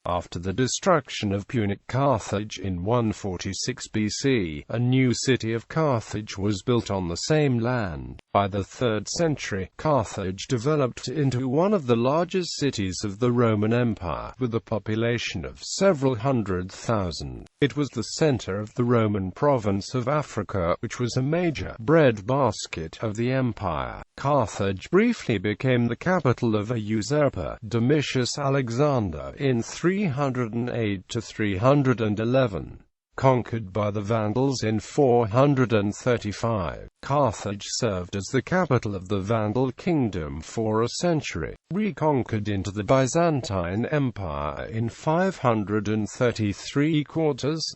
After the destruction of Punic Carthage in 146 BC, a new city of Carthage was built on the same land. By the 3rd century, Carthage developed into one of the largest cities of the Roman Empire, with a population of several 100,000. It was the center of the Roman province of Africa, which was a major breadbasket of the empire. Carthage briefly became the capital of a usurper, Domitius Alexander, in 308 to 311. Conquered by the Vandals in 435, Carthage served as the capital of the Vandal kingdom for a century. Reconquered into the Byzantine Empire in 533,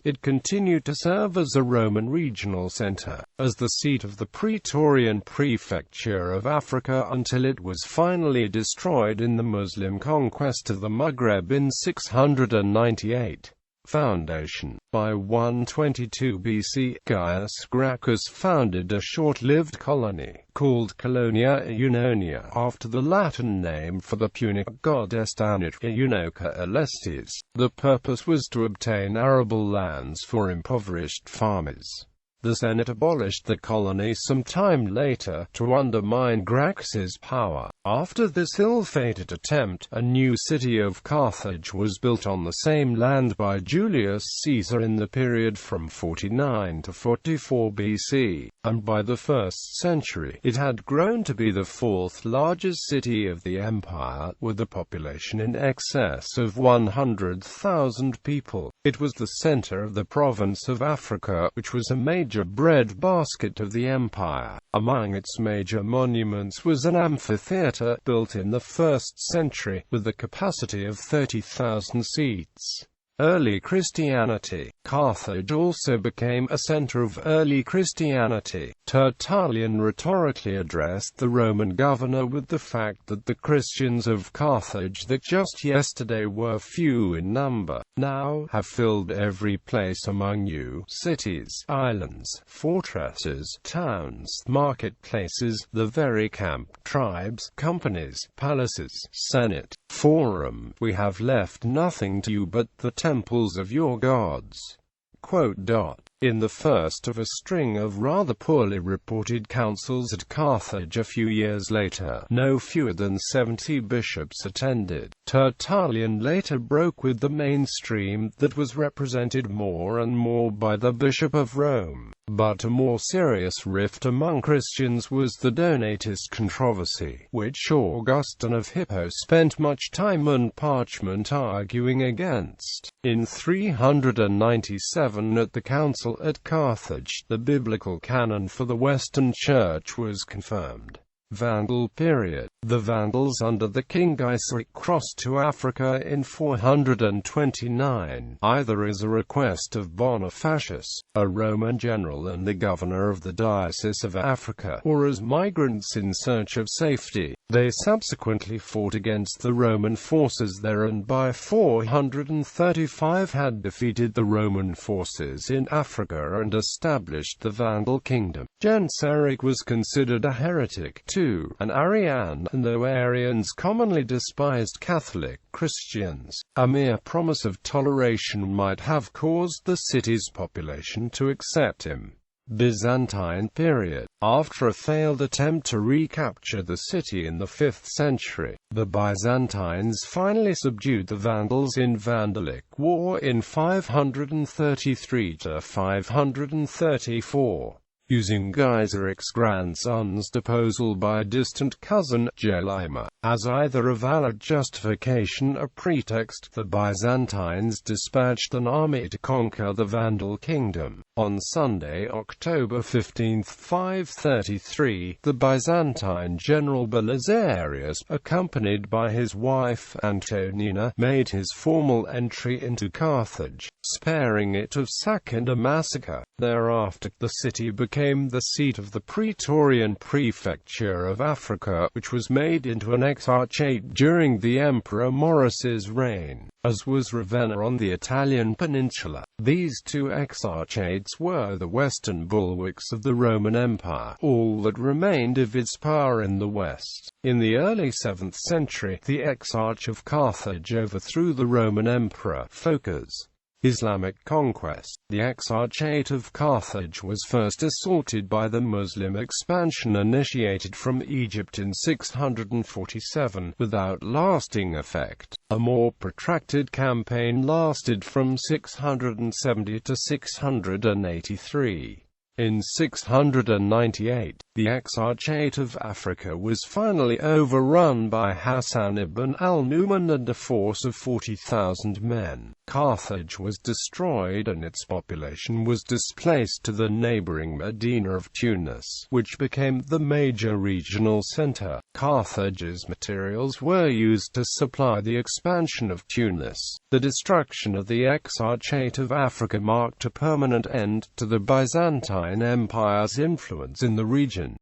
it continued to serve as a Roman regional center, as the seat of the Praetorian Prefecture of Africa until it was finally destroyed in the Muslim conquest of the Maghreb in 698. Foundation. By 122 BC, Gaius Gracchus founded a short-lived colony, called Colonia Eunonia, after the Latin name for the Punic goddess Tanit, Eunoca Alestis. The purpose was to obtain arable lands for impoverished farmers. The Senate abolished the colony some time later, to undermine Gracchus's power. After this ill-fated attempt, a new city of Carthage was built on the same land by Julius Caesar in the period from 49 to 44 BC, and by the 1st century, it had grown to be the 4th largest city of the empire, with a population in excess of 100,000 people. It was the center of the province of Africa, which was a major breadbasket of the empire. Among its major monuments was an amphitheater, built in the 1st century, with a capacity of 30,000 seats. Early Christianity. Carthage also became a center of early Christianity. Tertullian rhetorically addressed the Roman governor with the fact that the Christians of Carthage that just yesterday were few in number, now have filled every place among you, cities, islands, fortresses, towns, marketplaces, the very camp, tribes, companies, palaces, senate, forum. We have left nothing to you but the temples of your gods. In the first of a string of rather poorly reported councils at Carthage a few years later, no fewer than 70 bishops attended. Tertullian later broke with the mainstream that was represented more and more by the Bishop of Rome. But a more serious rift among Christians was the Donatist controversy, which Augustine of Hippo spent much time and parchment arguing against. In 397 at the council at Carthage, the biblical canon for the Western Church was confirmed. Vandal period. The Vandals under the King Gaiseric crossed to Africa in 429, either as a request of Bonifacius, a Roman general and the governor of the Diocese of Africa, or as migrants in search of safety. They subsequently fought against the Roman forces there and by 435 had defeated the Roman forces in Africa and established the Vandal kingdom. Genseric was considered a heretic too, an Arian, and though Arians commonly despised Catholic Christians, a mere promise of toleration might have caused the city's population to accept him. Byzantine period. After a failed attempt to recapture the city in the 5th century, the Byzantines finally subdued the Vandals in Vandalic War in 533 to 534. Using Gaiseric's grandson's deposal by a distant cousin, Jelima, as either a valid justification or pretext, the Byzantines dispatched an army to conquer the Vandal kingdom. On Sunday, October 15, 533, the Byzantine general Belisarius, accompanied by his wife Antonina, made his formal entry into Carthage, sparing it of sack and a massacre. Thereafter, the city became the seat of the Praetorian Prefecture of Africa, which was made into an exarchate during the Emperor Maurice's reign, as was Ravenna on the Italian peninsula. These two exarchates were the western bulwarks of the Roman Empire, all that remained of its power in the west. In the early 7th century, the Exarch of Carthage overthrew the Roman Emperor Phocas. Islamic conquest. The Exarchate of Carthage was first assaulted by the Muslim expansion initiated from Egypt in 647, without lasting effect. A more protracted campaign lasted from 670 to 683. In 698, the Exarchate of Africa was finally overrun by Hassan ibn al-Numan and a force of 40,000 men. Carthage was destroyed and its population was displaced to the neighboring Medina of Tunis, which became the major regional center. Carthage's materials were used to supply the expansion of Tunis. The destruction of the Exarchate of Africa marked a permanent end to the Byzantine Empire's influence in the region.